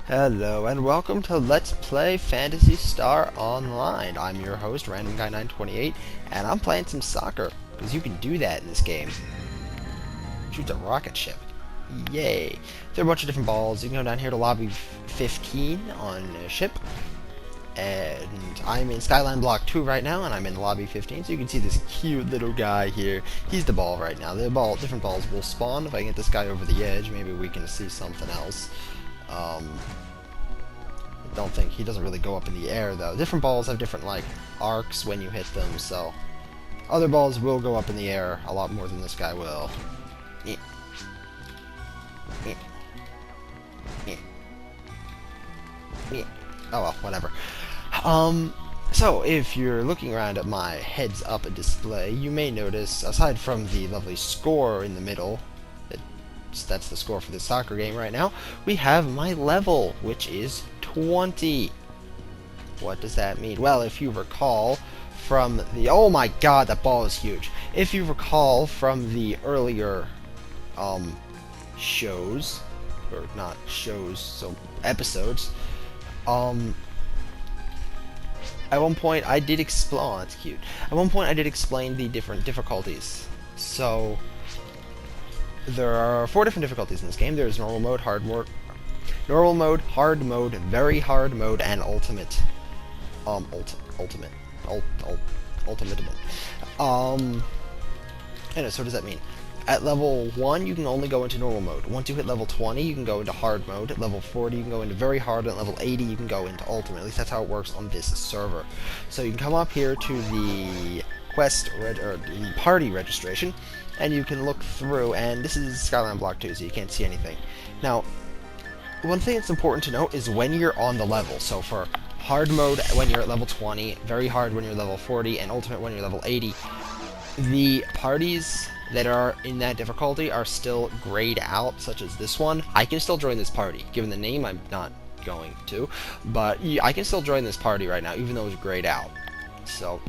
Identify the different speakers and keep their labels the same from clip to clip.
Speaker 1: Hello and welcome to Let's Play Phantasy Star Online. I'm your host, Random Guy 928, and I'm playing some soccer, because you can do that in this game. Shoot a rocket ship. Yay. There are a bunch of different balls. You can go down here to lobby 15 on a ship. And I'm in Skyline Block 2 right now, and I'm in lobby 15, so you can see this cute little guy here. He's the ball right now. Different balls will spawn. If I get this guy over the edge, maybe we can see something else. I don't think he doesn't really go up in the air though. Different balls have different like arcs when you hit them, so other balls will go up in the air a lot more than this guy will. Oh well, whatever. So if you're looking around at my heads-up display, you may notice, aside from the lovely score in the middle, that's the score for this soccer game right now, we have my level, which is 20. What does that mean? Well, if you recall from the... Oh my god, that ball is huge. If you recall from the earlier shows, or not shows, so episodes, at one point I did explain... Oh, that's cute. At one point I did explain the different difficulties. So there are 4 different difficulties in this game. There's normal mode, hard mode, very hard mode, and ultimate. Ultimate. Anyway, so what does that mean? At level 1, you can only go into normal mode. Once you hit level 20, you can go into hard mode. At level 40, you can go into very hard. At level 80, you can go into ultimate. At least that's how it works on this server. So you can come up here to the the party registration, and you can look through, and this is Skyline Block 2, so you can't see anything. Now, one thing that's important to note is when you're on the level. So for hard mode, when you're at level 20, very hard when you're level 40, and ultimate when you're level 80, the parties that are in that difficulty are still grayed out, such as this one. I can still join this party. Given the name, I'm not going to, but I can still join this party right now, even though it's grayed out. So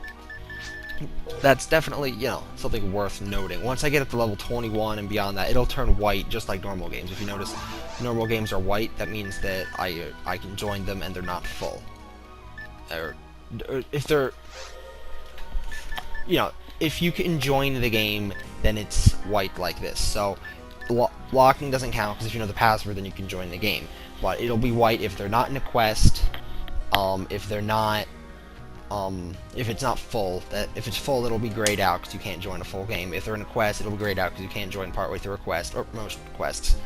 Speaker 1: that's definitely, you know, something worth noting. Once I get up to level 21 and beyond that, it'll turn white, just like normal games. If you notice, normal games are white, that means that I can join them and they're not full. Or if they're, you know, if you can join the game, then it's white like this. So locking doesn't count, because if you know the password, then you can join the game. But it'll be white if they're not in a quest, if they're not, if it's not full. If it's full, it'll be grayed out because you can't join a full game. If they're in a quest, it'll be grayed out because you can't join partway through a quest, or most quests.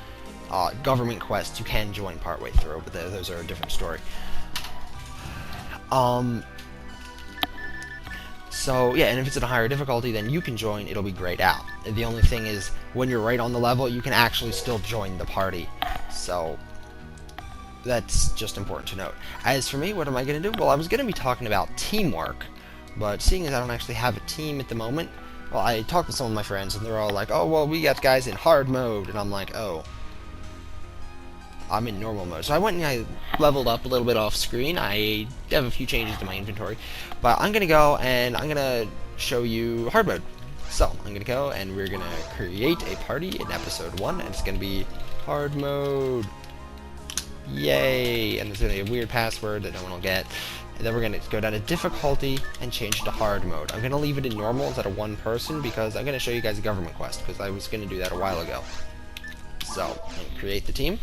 Speaker 1: Government quests, you can join partway through, but those are a different story. So yeah, and if it's at a higher difficulty, then you can join, it'll be grayed out. The only thing is, when you're right on the level, you can actually still join the party. So that's just important to note. As for me, what am I going to do? Well, I was going to be talking about teamwork, but seeing as I don't actually have a team at the moment, well, I talked with some of my friends, and they're all like, oh, well, we got guys in hard mode, and I'm like, oh, I'm in normal mode. So I went and I leveled up a little bit off screen. I have a few changes to my inventory, but I'm going to go and I'm going to show you hard mode. So I'm going to go and we're going to create a party in episode 1, and it's going to be hard mode. Yay! And there's going to be a weird password that no one will get. And then we're going to go down to difficulty and change to hard mode. I'm going to leave it in normal instead of 1 person because I'm going to show you guys a government quest, because I was going to do that a while ago. So, I'm going to create the team.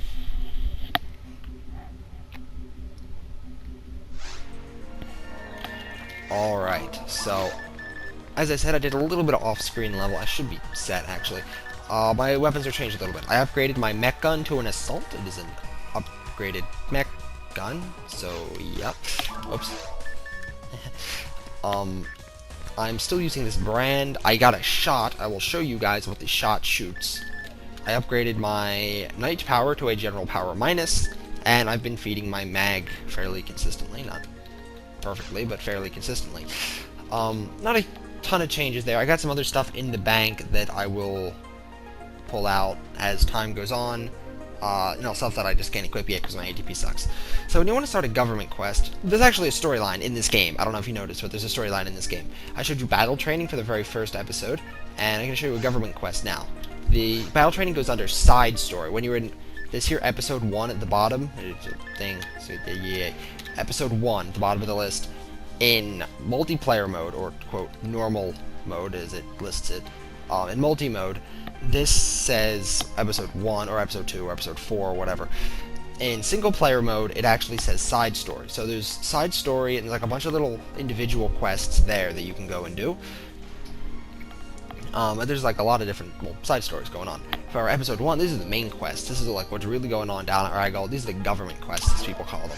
Speaker 1: Alright, so as I said, I did a little bit of off-screen level. I should be set, actually. My weapons are changed a little bit. I upgraded my mech gun to an assault. It is an upgraded mech gun, so yep. Oops. I'm still using this brand. I got a shot. I will show you guys what the shot shoots. I upgraded my night power to a general power minus, and I've been feeding my mag fairly consistently. Not perfectly, but fairly consistently. Not a ton of changes there. I got some other stuff in the bank that I will pull out as time goes on. Stuff that I just can't equip yet because my ATP sucks. So when you want to start a government quest, there's actually a storyline in this game. I don't know if you noticed, but there's a storyline in this game. I showed you battle training for the very first episode, and I'm going to show you a government quest now. The battle training goes under side story. When you're in this here episode 1 at the bottom, thing, so yeah, episode 1 at the bottom of the list, in multiplayer mode, or quote, normal mode as it lists it, in multi-mode, this says episode 1, or episode 2, or episode 4, or whatever. In single-player mode, it actually says side story. So there's side story, and like a bunch of little individual quests there that you can go and do. And there's like a lot of different side stories going on. For episode 1, these are the main quests. This is like what's really going on down at Ragol. These are the government quests, as people call them.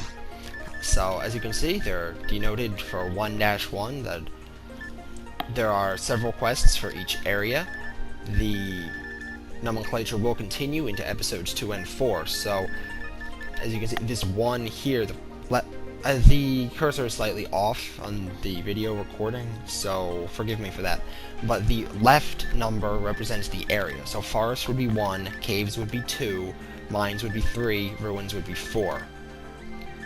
Speaker 1: So, as you can see, they're denoted for 1-1, that there are several quests for each area. The nomenclature will continue into episodes 2 and 4, so, as you can see, this one here, the cursor is slightly off on the video recording, so forgive me for that, but the left number represents the area. So forest would be 1, caves would be 2, mines would be 3, ruins would be 4.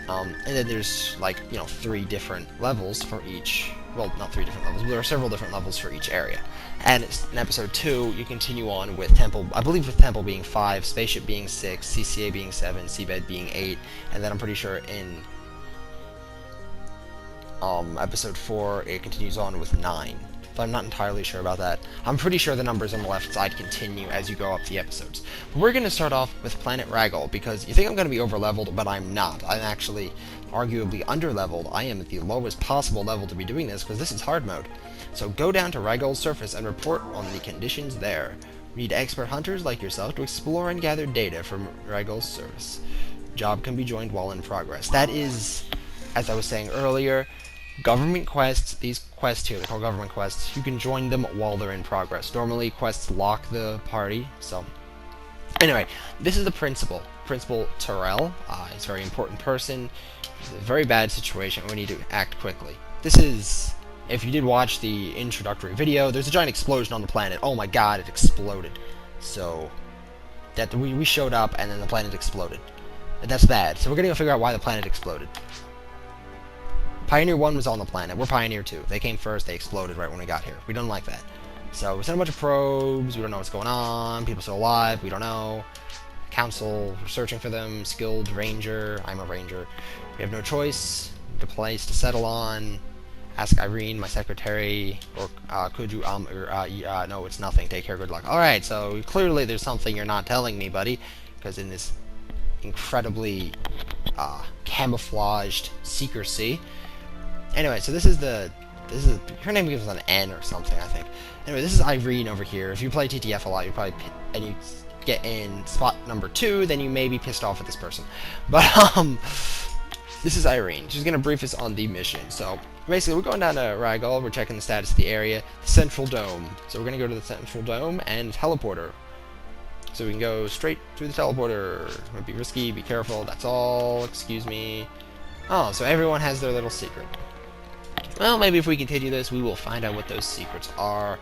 Speaker 1: And then there's, like, 3 different levels for each, well, not 3 different levels, but there are several different levels for each area. And in episode 2, you continue on with Temple, I believe with Temple being 5, Spaceship being 6, CCA being 7, Seabed being 8, and then I'm pretty sure in episode 4, it continues on with 9. But I'm not entirely sure about that. I'm pretty sure the numbers on the left side continue as you go up the episodes. But we're going to start off with Planet Ragol, because you think I'm going to be over-leveled, but I'm not. I'm actually arguably under-leveled. I am at the lowest possible level to be doing this, because this is hard mode. So go down to Ragol's surface and report on the conditions there. We need expert hunters like yourself to explore and gather data from Ragol's surface. Job can be joined while in progress. That is, as I was saying earlier, government quests. These quests here, they're called government quests. You can join them while they're in progress. Normally, quests lock the party, so... Anyway, this is the principal. Principal Terrell. He's a very important person. It's a very bad situation. We need to act quickly. This is... If you did watch the introductory video, there's a giant explosion on the planet. Oh my god, it exploded. So... that we showed up, and then the planet exploded. And that's bad. So we're gonna go figure out why the planet exploded. Pioneer 1 was on the planet. We're Pioneer 2. They came first, they exploded right when we got here. We don't like that. So we sent a bunch of probes, we don't know what's going on, people still alive, we don't know. Council, we're searching for them, skilled ranger, I'm a ranger. We have no choice, the place to settle on. Ask Irene, my secretary, or could you, no, it's nothing, take care, good luck. Alright, so clearly there's something you're not telling me, buddy, because in this incredibly camouflaged secrecy. Anyway, so this is her name begins with an N or something, I think. Anyway, this is Irene over here. If you play TTF a lot, you probably and you get in spot number 2, then you may be pissed off at this person. But this is Irene. She's gonna brief us on the mission. So basically, we're going down to Ragol. We're checking the status of the area, the Central Dome. So we're gonna go to the Central Dome and teleporter. So we can go straight through the teleporter. It might be risky. Be careful. That's all. Excuse me. Oh, so everyone has their little secret. Well, maybe if we continue this, we will find out what those secrets are.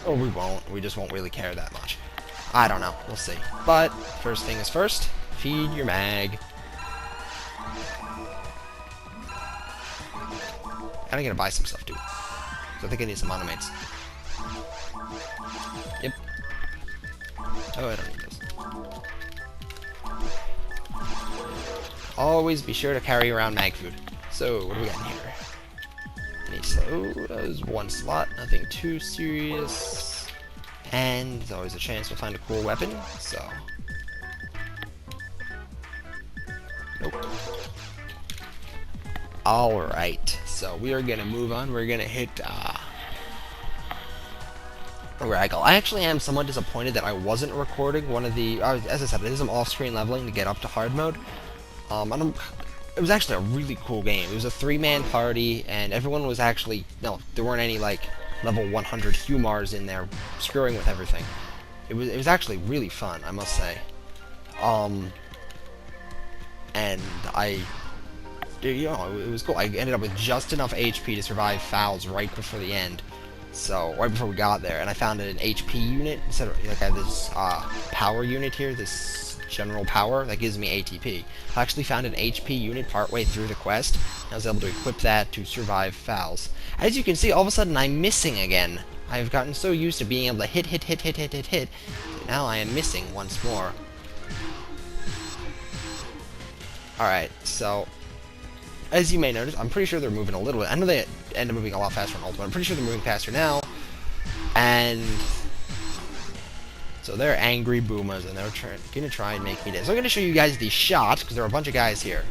Speaker 1: Or we won't. We just won't really care that much. I don't know. We'll see. But, first thing is first, feed your mag. I'm gonna buy some stuff, too. So I think I need some monomates. Yep. Oh, I don't need this. Always be sure to carry around mag food. So, what do we got in here? Any sodas, 1 slot, nothing too serious. And there's always a chance we'll find a cool weapon, so... Nope. Alright, so we are gonna move on. We're gonna hit, Ragol. I actually am somewhat disappointed that I wasn't recording one of the... as I said, I did some off-screen leveling to get up to hard mode. It was actually a really cool game. It was a 3-man party, and everyone was actually... No, there weren't any, like, level 100 Humars in there screwing with everything. It was actually really fun, I must say. And it was cool. I ended up with just enough HP to survive fouls right before the end. So, right before we got there, and I found an HP unit, instead of, like, I have this, power unit here, this general power, that gives me ATP. I actually found an HP unit partway through the quest, and I was able to equip that to survive fouls. As you can see, all of a sudden I'm missing again. I've gotten so used to being able to hit, now I am missing once more. Alright, so as you may notice, I'm pretty sure they're moving a little bit. I know they end up moving a lot faster in Ultimate. I'm pretty sure they're moving faster now. And so they're angry boomers, and they're gonna try and make me dead. So I'm gonna show you guys the shot, because there are a bunch of guys here.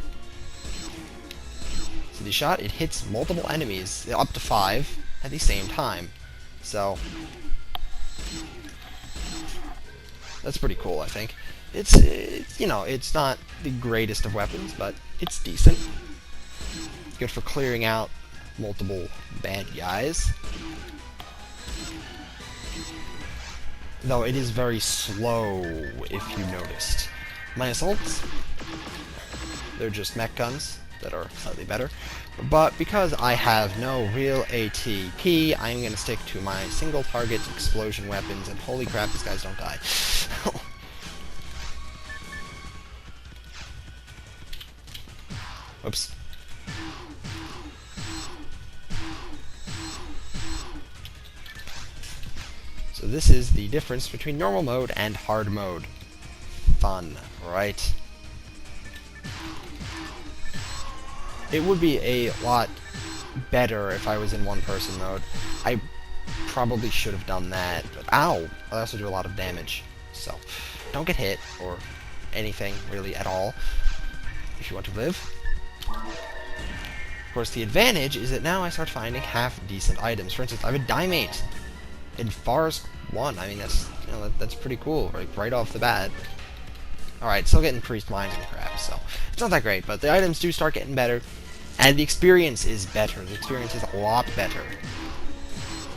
Speaker 1: So the shot, it hits multiple enemies, up to 5, at the same time. So that's pretty cool, I think. It's you know, it's not the greatest of weapons, but it's decent. Good for clearing out multiple bad guys. Though it is very slow, if you noticed. My assaults, they're just mech guns that are slightly better. But because I have no real ATP, I'm going to stick to my single target explosion weapons, and holy crap, these guys don't die. Oops. So this is the difference between normal mode and hard mode. Fun, right? It would be a lot better if I was in one-person mode. I probably should have done that, but ow! I also do a lot of damage, so don't get hit, or anything, really, at all, if you want to live. Of course, the advantage is that now I start finding half-decent items. For instance, I have a Dimate in Forest 1. I mean, that's, you know, that's pretty cool, right off the bat. Alright, still getting priest mines and crap, so it's not that great, but the items do start getting better, and the experience is better. The experience is a lot better.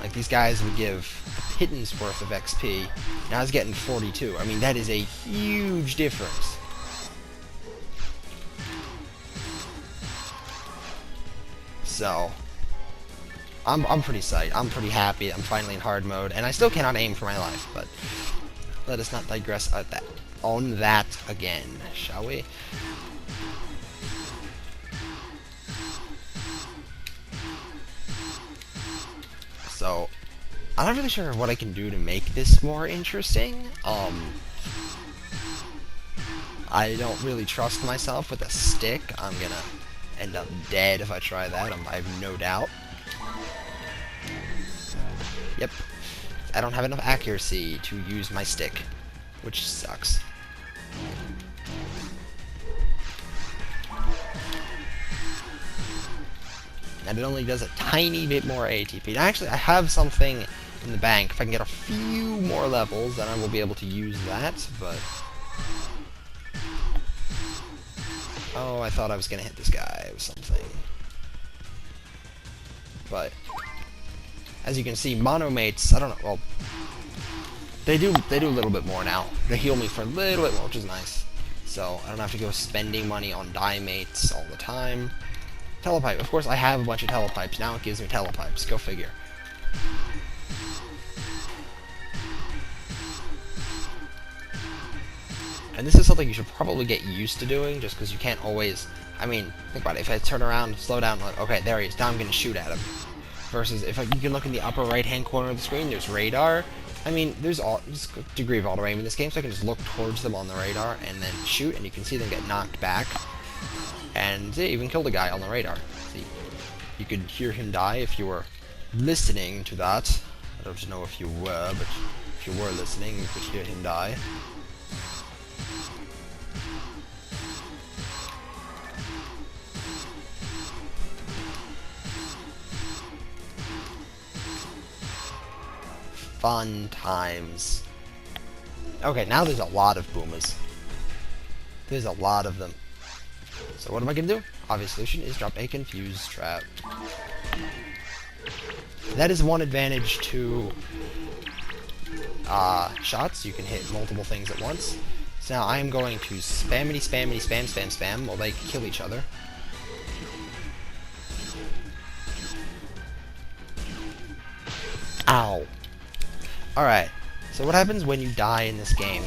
Speaker 1: Like, these guys would give a pittance worth of XP, now it's getting 42. I mean, that is a huge difference. So I'm pretty psyched. I'm pretty happy. I'm finally in hard mode, and I still cannot aim for my life, but let us not digress on that again, shall we? So, I'm not really sure what I can do to make this more interesting. I don't really trust myself with a stick. I'm gonna end up dead if I try that, I have no doubt. Yep. I don't have enough accuracy to use my stick, which sucks. And it only does a tiny bit more ATP. Actually, I have something in the bank. If I can get a few more levels, then I will be able to use that, but... Oh, I thought I was gonna hit this guy with something. But as you can see, monomates, I don't know, well, they do a little bit more now. They heal me for a little bit more, which is nice. So I don't have to go spending money on Dimates all the time. Telepipe, of course I have a bunch of telepipes. Now it gives me telepipes. Go figure. And this is something you should probably get used to doing, just because you can't always... I mean, think about it. If I turn around, slow down, like, okay, there he is. Now I'm going to shoot at him. Versus, if you can look in the upper right-hand corner of the screen, there's radar. I mean, there's a degree of auto-aim in this game, so I can just look towards them on the radar and then shoot, and you can see them get knocked back. And they even killed a guy on the radar. See, you could hear him die if you were listening to that. I don't know if you were, but if you were listening, you could hear him die. Fun times. Okay, now there's a lot of boomers. There's a lot of them. So what am I gonna do? Obvious solution is drop a confuse trap. That is one advantage to shots. You can hit multiple things at once. So now I am going to spammity spammity spam spam spam while they kill each other. Ow. Alright, so what happens when you die in this game